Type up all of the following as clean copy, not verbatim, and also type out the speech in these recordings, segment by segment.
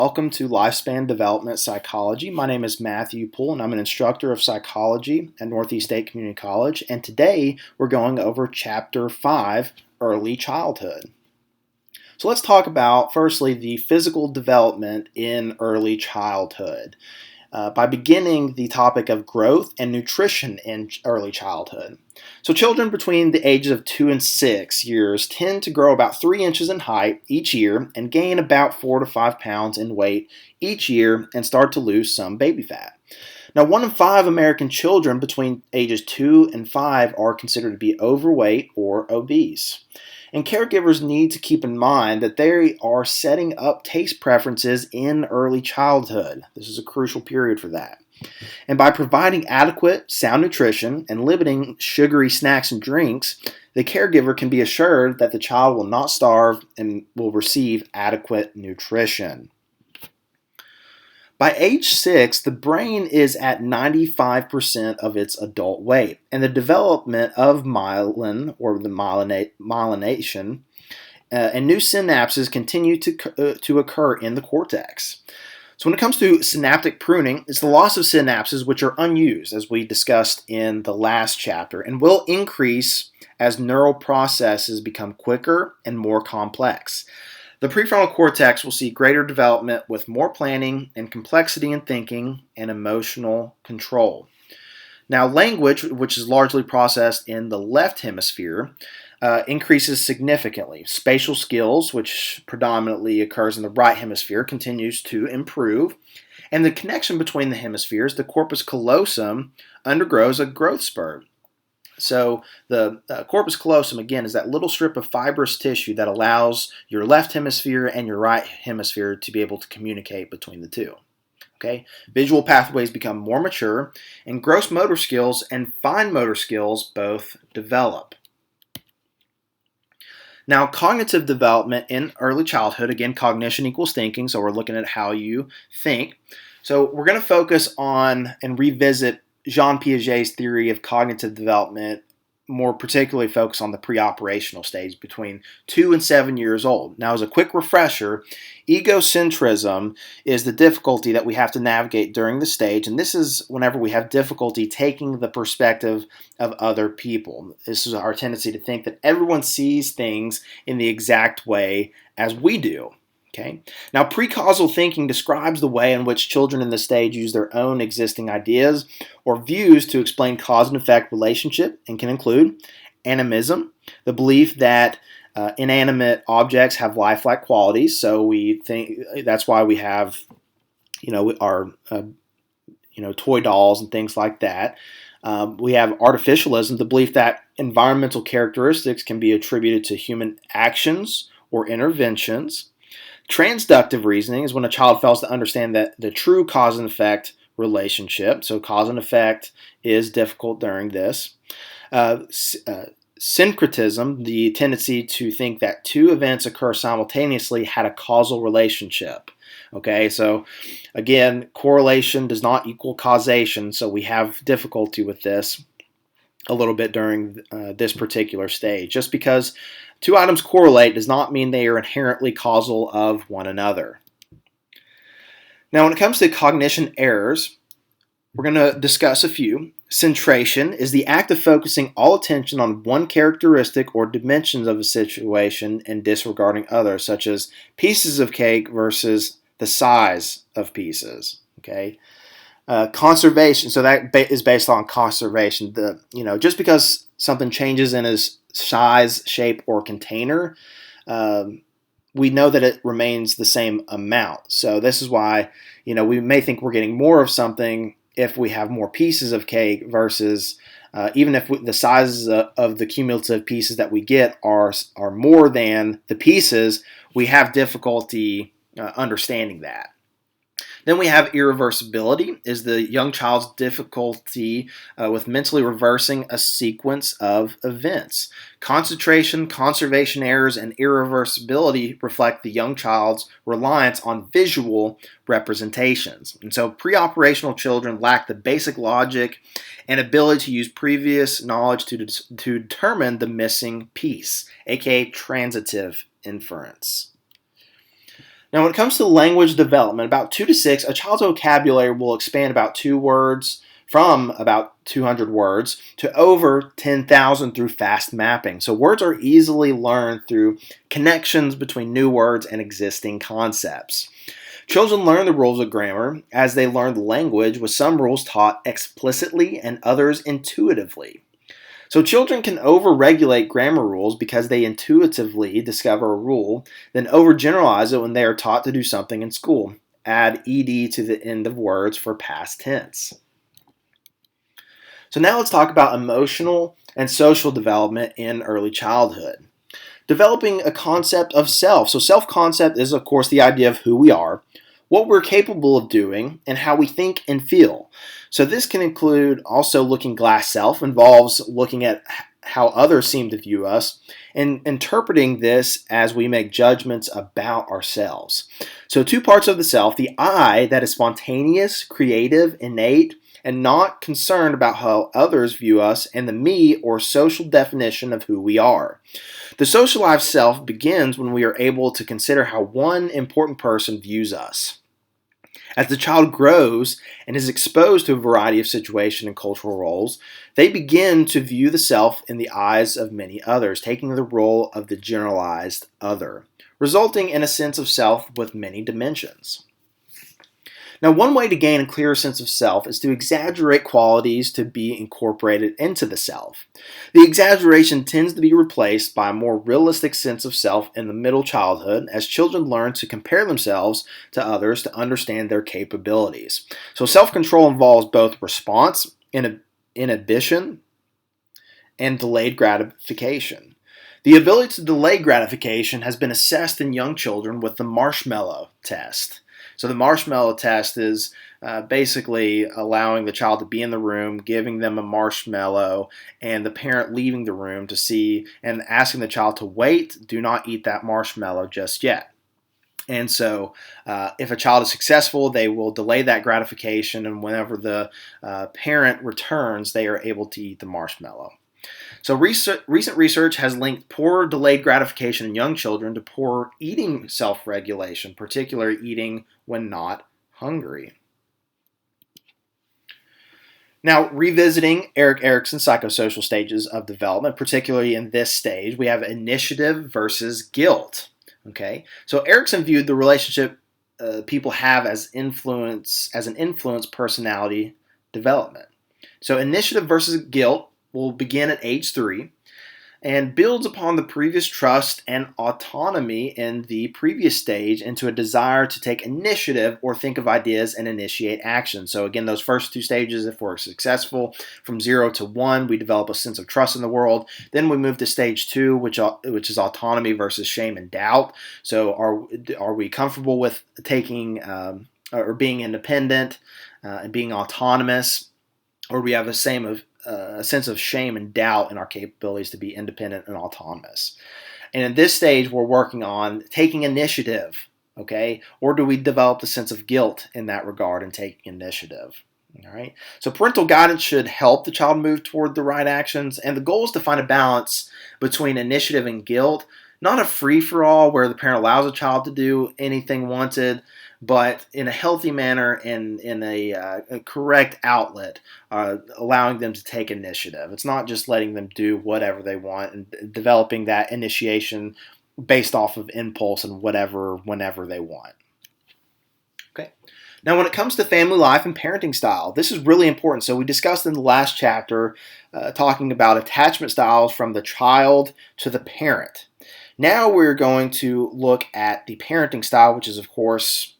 Welcome to Lifespan Development Psychology. My name is Matthew Poole, and I'm an instructor of psychology at Northeast State Community College. And today we're going over Chapter 5, Early Childhood. So let's talk about, firstly, the physical development in early childhood by beginning the topic of growth and nutrition in early childhood. So children between the ages of 2 and 6 years tend to grow about 3 inches in height each year and gain about 4 to 5 pounds in weight each year and start to lose some baby fat. Now, 1 in 5 American children between ages 2 and 5 are considered to be overweight or obese. And caregivers need to keep in mind that they are setting up taste preferences in early childhood. This is a crucial period for that. And by providing adequate, sound nutrition and limiting sugary snacks and drinks, the caregiver can be assured that the child will not starve and will receive adequate nutrition. By age 6, the brain is at 95% of its adult weight, and the development of myelin, or the myelination, and new synapses continue to occur in the cortex. So when it comes to synaptic pruning, it's the loss of synapses which are unused, as we discussed in the last chapter, and will increase as neural processes become quicker and more complex. The prefrontal cortex will see greater development with more planning and complexity in thinking and emotional control. Now, language, which is largely processed in the left hemisphere, increases significantly. Spatial skills, which predominantly occurs in the right hemisphere, continues to improve. And the connection between the hemispheres, the corpus callosum, undergoes a growth spurt. So the corpus callosum, again, is that little strip of fibrous tissue that allows your left hemisphere and your right hemisphere to be able to communicate between the two. Okay? Visual pathways become more mature, and gross motor skills and fine motor skills both develop. Now, cognitive development in early childhood, again, cognition equals thinking, so we're looking at how you think. So we're going to focus on and revisit Jean Piaget's theory of cognitive development, more particularly focus on the pre-operational stage between 2 and 7 years old. Now, as a quick refresher, egocentrism is the difficulty that we have to navigate during the stage, and this is whenever we have difficulty taking the perspective of other people. This is our tendency to think that everyone sees things in the exact way as we do. Okay. Now, pre-causal thinking describes the way in which children in this stage use their own existing ideas or views to explain cause and effect relationship, and can include animism, the belief that inanimate objects have lifelike qualities. So we think that's why we have, our toy dolls and things like that. We have artificialism, the belief that environmental characteristics can be attributed to human actions or interventions. Transductive reasoning is when a child fails to understand that the true cause and effect relationship. So cause and effect is difficult during this. Syncretism, the tendency to think that two events occur simultaneously, had a causal relationship. Okay, so again, correlation does not equal causation, so we have difficulty with this a little bit during this particular stage. Just because two items correlate does not mean they are inherently causal of one another. Now, when it comes to cognition errors, we're going to discuss a few. Centration is the act of focusing all attention on one characteristic or dimensions of a situation and disregarding others, such as pieces of cake versus the size of pieces. Okay. Conservation, so that is based on conservation. Just because something changes in its size, shape, or container, we know that it remains the same amount. So this is why, we may think we're getting more of something if we have more pieces of cake versus even if the sizes of the cumulative pieces that we get are more than the pieces, we have difficulty understanding that. Then we have irreversibility, is the young child's difficulty with mentally reversing a sequence of events. Concentration, conservation errors, and irreversibility reflect the young child's reliance on visual representations. And so pre-operational children lack the basic logic and ability to use previous knowledge to determine the missing piece, aka transitive inference. Now, when it comes to language development, about 2 to 6, a child's vocabulary will expand about 2 words from about 200 words to over 10,000 through fast mapping. So words are easily learned through connections between new words and existing concepts. Children learn the rules of grammar as they learn the language, with some rules taught explicitly and others intuitively. So children can overregulate grammar rules because they intuitively discover a rule, then overgeneralize it when they are taught to do something in school. Add ed to the end of words for past tense. So now let's talk about emotional and social development in early childhood. Developing a concept of self. So self-concept is, of course, the idea of who we are, what we're capable of doing, and how we think and feel. So this can include also looking glass self, involves looking at how others seem to view us, and interpreting this as we make judgments about ourselves. So 2 parts of the self: the I, that is spontaneous, creative, innate, and not concerned about how others view us, and the me, or social definition of who we are. The socialized self begins when we are able to consider how one important person views us. As the child grows and is exposed to a variety of situation and cultural roles, they begin to view the self in the eyes of many others, taking the role of the generalized other, resulting in a sense of self with many dimensions. Now, one way to gain a clearer sense of self is to exaggerate qualities to be incorporated into the self. The exaggeration tends to be replaced by a more realistic sense of self in the middle childhood, as children learn to compare themselves to others to understand their capabilities. So self-control involves both response, inhibition, and delayed gratification. The ability to delay gratification has been assessed in young children with the marshmallow test. So the marshmallow test is basically allowing the child to be in the room, giving them a marshmallow, and the parent leaving the room to see and asking the child to wait, do not eat that marshmallow just yet. And so if a child is successful, they will delay that gratification, and whenever the parent returns, they are able to eat the marshmallow. So recent research has linked poor delayed gratification in young children to poor eating self-regulation, particularly eating when not hungry. Now, revisiting Erik Erikson's psychosocial stages of development, particularly in this stage, we have initiative versus guilt. Okay, so Erikson viewed the relationship people have as an influence personality development. So initiative versus guilt will begin at age 3 and builds upon the previous trust and autonomy in the previous stage into a desire to take initiative or think of ideas and initiate action. So again, those first 2 stages, if we're successful, from 0 to 1, we develop a sense of trust in the world. Then we move to stage 2, which is autonomy versus shame and doubt. So are we comfortable with taking or being independent and being autonomous, or we have a sense of shame and doubt in our capabilities to be independent and autonomous. And in this stage, we're working on taking initiative, okay? Or do we develop a sense of guilt in that regard and taking initiative? All right. So parental guidance should help the child move toward the right actions, and the goal is to find a balance between initiative and guilt, not a free-for-all where the parent allows a child to do anything wanted, but in a healthy manner and in a correct outlet, allowing them to take initiative. It's not just letting them do whatever they want and developing that initiation based off of impulse and whenever they want. Okay. Now, when it comes to family life and parenting style, this is really important. So we discussed in the last chapter talking about attachment styles from the child to the parent. Now we're going to look at the parenting style, which is, of course,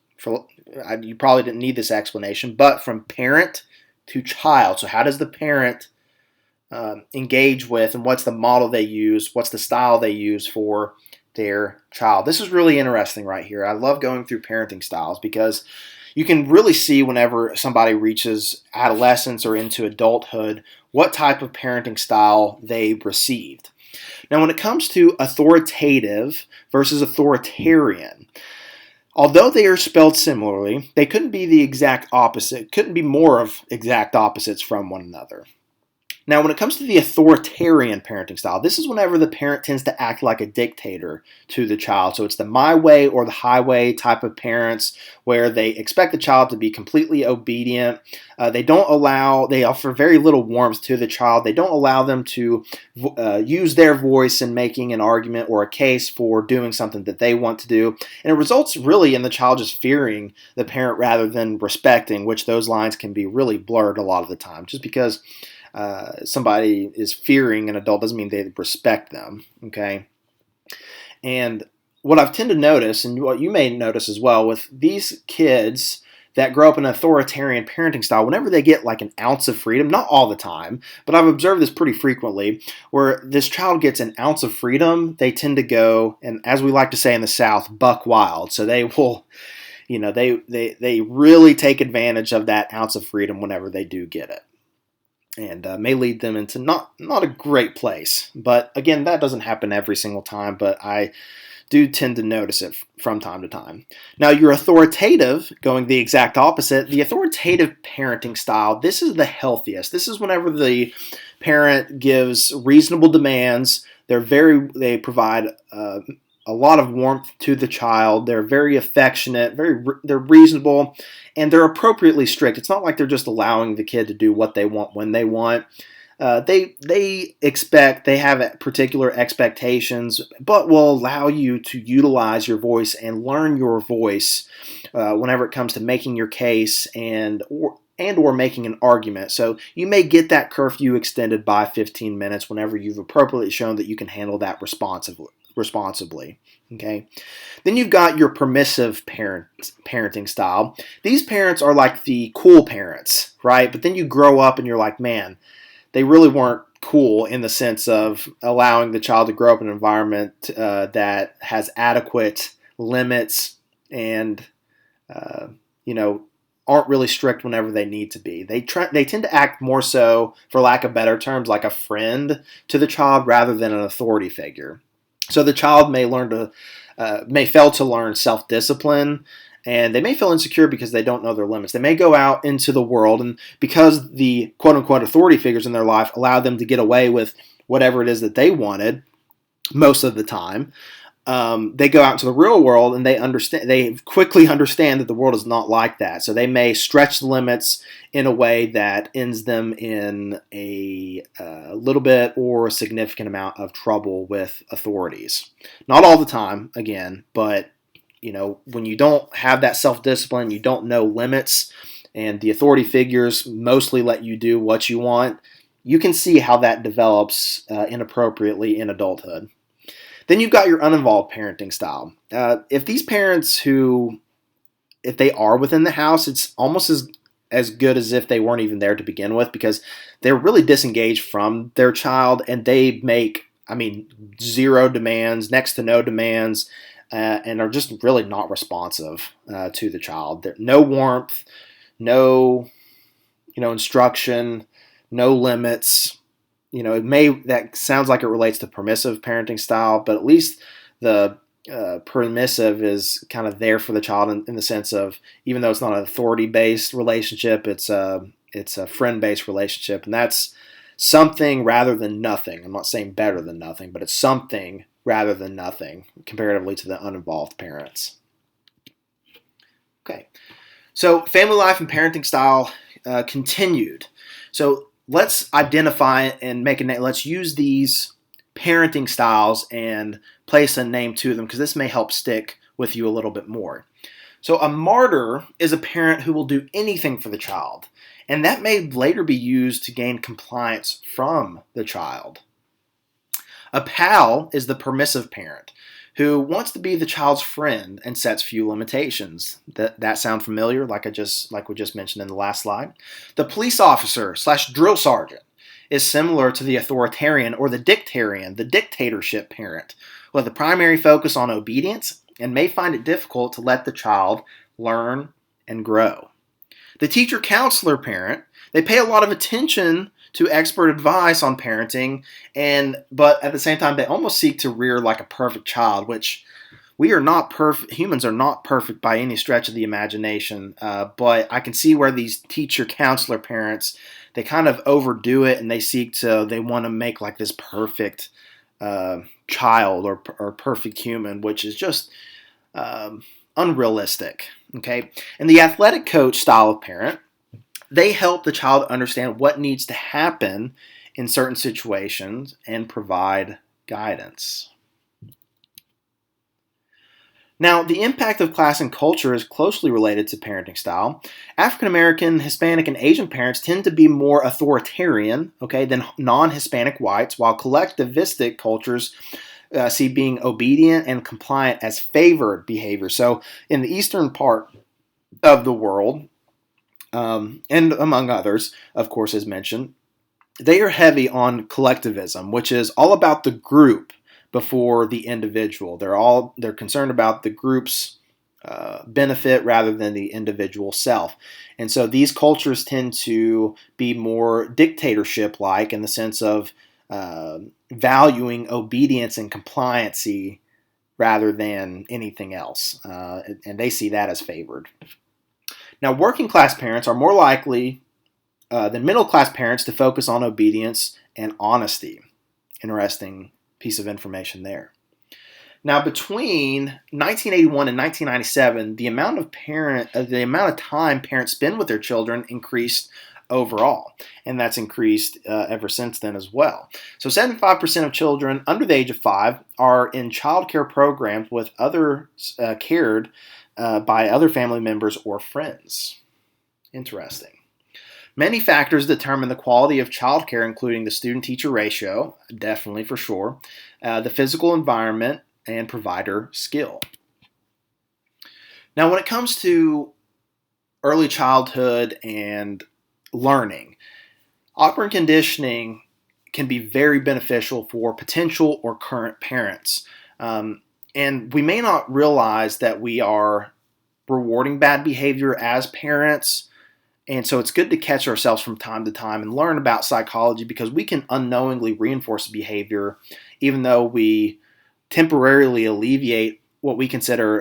you probably didn't need this explanation, but from parent to child. So how does the parent engage with, and what's the model they use, what's the style they use for their child? This is really interesting right here. I love going through parenting styles because you can really see whenever somebody reaches adolescence or into adulthood what type of parenting style they received. Now, when it comes to authoritative versus authoritarian, although they are spelled similarly, they couldn't be the exact opposite, couldn't be more of exact opposites from one another. Now, when it comes to the authoritarian parenting style, this is whenever the parent tends to act like a dictator to the child. So it's the my way or the highway type of parents where they expect the child to be completely obedient. They offer very little warmth to the child. They don't allow them to use their voice in making an argument or a case for doing something that they want to do. And it results really in the child just fearing the parent rather than respecting, which those lines can be really blurred a lot of the time. Just because somebody is fearing an adult doesn't mean they respect them, okay? And what I've tend to notice, and what you may notice as well, with these kids that grow up in an authoritarian parenting style, whenever they get like an ounce of freedom, not all the time, but I've observed this pretty frequently, where this child gets an ounce of freedom, they tend to go, and as we like to say in the South, buck wild. So they will, they really take advantage of that ounce of freedom whenever they do get it. And may lead them into not a great place. But again, that doesn't happen every single time, but I do tend to notice it from time to time. Now, your authoritative, going the exact opposite, the authoritative parenting style, this is the healthiest. This is whenever the parent gives reasonable demands. They provide a lot of warmth to the child. They're very affectionate, they're reasonable, and they're appropriately strict. It's not like they're just allowing the kid to do what they want when they want. They have particular expectations, but will allow you to utilize your voice and learn your voice whenever it comes to making your case or making an argument. So you may get that curfew extended by 15 minutes whenever you've appropriately shown that you can handle that responsibly. Okay. Then you've got your permissive parenting style. These parents are like the cool parents, right? But then you grow up and you're like, man, they really weren't cool in the sense of allowing the child to grow up in an environment that has adequate limits and aren't really strict whenever they need to be. They tend to act more so, for lack of better terms, like a friend to the child rather than an authority figure. So the child may fail to learn self-discipline, and they may feel insecure because they don't know their limits. They may go out into the world, and because the quote-unquote authority figures in their life allow them to get away with whatever it is that they wanted most of the time, they go out into the real world and they quickly understand that the world is not like that. So they may stretch the limits in a way that ends them in a little bit or a significant amount of trouble with authorities. Not all the time, again, but when you don't have that self-discipline, you don't know limits, and the authority figures mostly let you do what you want, you can see how that develops inappropriately in adulthood. Then you've got your uninvolved parenting style. If these parents if they are within the house, it's almost as good as if they weren't even there to begin with, because they're really disengaged from their child and they make, zero demands, next to no demands, and are just really not responsive to the child. No warmth, no, instruction, no limits. That sounds like it relates to permissive parenting style, but at least the permissive is kind of there for the child in the sense of, even though it's not an authority-based relationship, it's a friend-based relationship, and that's something rather than nothing. I'm not saying better than nothing, but it's something rather than nothing comparatively to the uninvolved parents. Okay, so family life and parenting style continued. So let's identify and make a name. Let's use these parenting styles and place a name to them, because this may help stick with you a little bit more. So a martyr is a parent who will do anything for the child, and that may later be used to gain compliance from the child. A pal is the permissive parent who wants to be the child's friend and sets few limitations. That sound familiar? Like we just mentioned in the last slide. The police officer / drill sergeant is similar to the authoritarian or the dictatorship parent, with a primary focus on obedience and may find it difficult to let the child learn and grow. The teacher counselor parent, they pay a lot of attention to expert advice on parenting, but at the same time they almost seek to rear like a perfect child, which we are not perfect. Humans are not perfect by any stretch of the imagination. But I can see where these teacher, counselor parents, they kind of overdo it, and they want to make like this perfect child or perfect human, which is just unrealistic. Okay, and the athletic coach style of parent, they help the child understand what needs to happen in certain situations and provide guidance. Now, the impact of class and culture is closely related to parenting style. African American, Hispanic, and Asian parents tend to be more authoritarian, okay, than non-Hispanic whites, while collectivistic cultures see being obedient and compliant as favored behavior. So, in the eastern part of the world, and among others, of course, as mentioned, they are heavy on collectivism, which is all about the group before the individual. They're concerned about the group's benefit rather than the individual self. And so these cultures tend to be more dictatorship-like in the sense of valuing obedience and compliancy rather than anything else. And they see that as favored. Now, working class parents are more likely than middle class parents to focus on obedience and honesty. Interesting piece of information there. Now, between 1981 and 1997, the amount of time parents spend with their children increased overall, and that's increased ever since then as well. So 75% of children under the age of 5 are in childcare programs with cared by other family members or friends. Interesting. Many factors determine the quality of childcare, including the student-teacher ratio, definitely for sure, the physical environment, and provider skill. Now, when it comes to early childhood and learning, operant conditioning can be very beneficial for potential or current parents. And we may not realize that we are rewarding bad behavior as parents. And so it's good to catch ourselves from time to time and learn about psychology, because we can unknowingly reinforce behavior even though we temporarily alleviate what we consider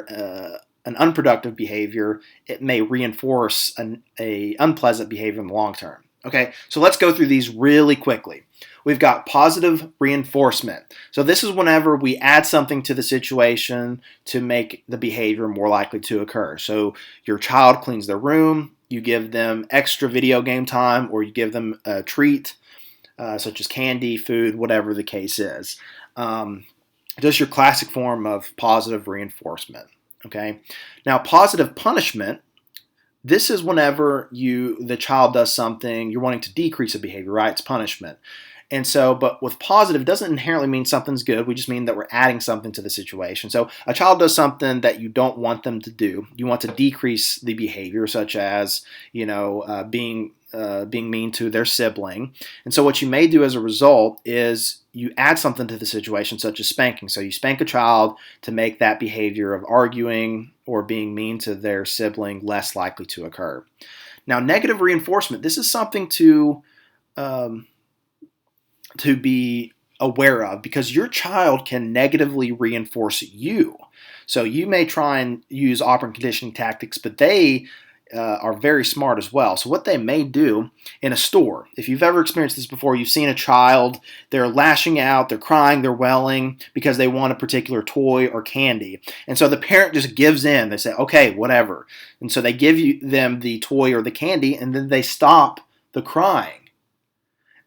an unproductive behavior. It may reinforce an unpleasant behavior in the long term. Okay, so let's go through these really quickly. We've got positive reinforcement. So this is whenever we add something to the situation to make the behavior more likely to occur. So your child cleans their room, you give them extra video game time, or you give them a treat, such as candy, food, whatever the case is. Just your classic form of positive reinforcement. Okay. Now, positive punishment. This is whenever the child does something, you're wanting to decrease a behavior, right? It's punishment. And so, but with positive, it doesn't inherently mean something's good. We just mean that we're adding something to the situation. So a child does something that you don't want them to do. You want to decrease the behavior, such as, being mean to their sibling. And so what you may do as a result is you add something to the situation, such as spanking. So you spank a child to make that behavior of arguing or being mean to their sibling less likely to occur. Now, negative reinforcement, this is something to be aware of, because your child can negatively reinforce you. So you may try and use operant conditioning tactics, but they are very smart as well. So what they may do in a store, if you've ever experienced this before, you've seen a child, they're lashing out, they're crying, they're wailing because they want a particular toy or candy. And so the parent just gives in. They say, okay, whatever. And so they give them the toy or the candy, and then they stop the crying.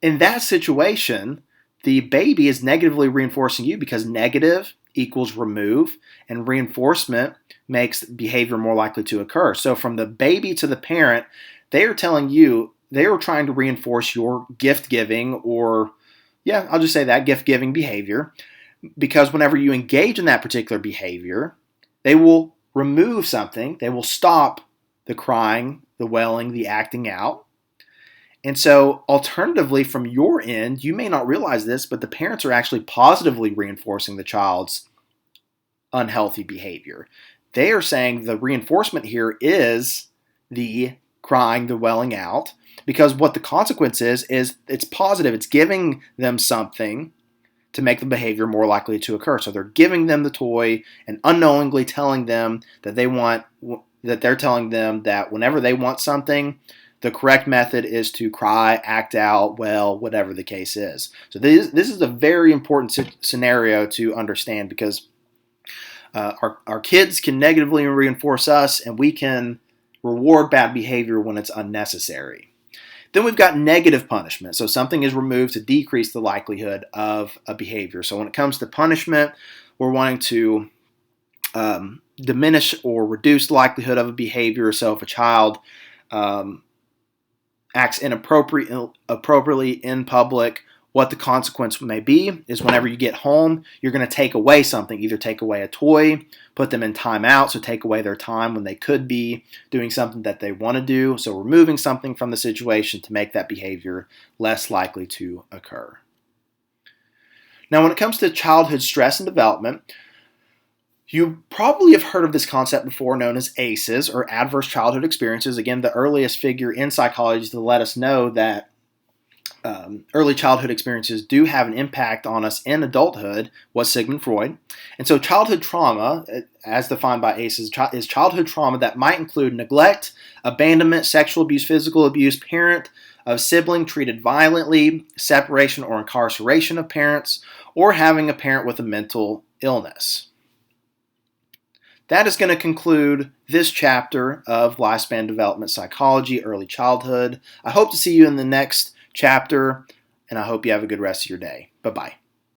In that situation, the baby is negatively reinforcing you, because negative equals remove, and reinforcement makes behavior more likely to occur. So from the baby to the parent, they are telling you, they are trying to reinforce your gift-giving, or, I'll just say that, gift-giving behavior, because whenever you engage in that particular behavior, they will remove something, they will stop the crying, the wailing, the acting out. And so, alternatively, from your end, you may not realize this, but the parents are actually positively reinforcing the child's unhealthy behavior. They are saying the reinforcement here is the crying, the wailing out, because what the consequence is it's positive. It's giving them something to make the behavior more likely to occur. So they're giving them the toy and unknowingly telling them that they're telling them that whenever they want something, the correct method is to cry, act out, well, whatever the case is. So this is a very important scenario to understand, because our kids can negatively reinforce us, and we can reward bad behavior when it's unnecessary. Then we've got negative punishment. So something is removed to decrease the likelihood of a behavior. So when it comes to punishment, we're wanting to diminish or reduce the likelihood of a behavior. So if a child acts inappropriately in public, what the consequence may be is whenever you get home, you're going to take away something. Either take away a toy, put them in timeout, so take away their time when they could be doing something that they want to do. So removing something from the situation to make that behavior less likely to occur. Now, when it comes to childhood stress and development, you probably have heard of this concept before, known as ACEs, or adverse childhood experiences. Again, the earliest figure in psychology to let us know that early childhood experiences do have an impact on us in adulthood was Sigmund Freud. And so childhood trauma, as defined by ACEs, is childhood trauma that might include neglect, abandonment, sexual abuse, physical abuse, parent of sibling treated violently, separation or incarceration of parents, or having a parent with a mental illness. That is going to conclude this chapter of Lifespan Development Psychology, Early Childhood. I hope to see you in the next chapter, and I hope you have a good rest of your day. Bye-bye.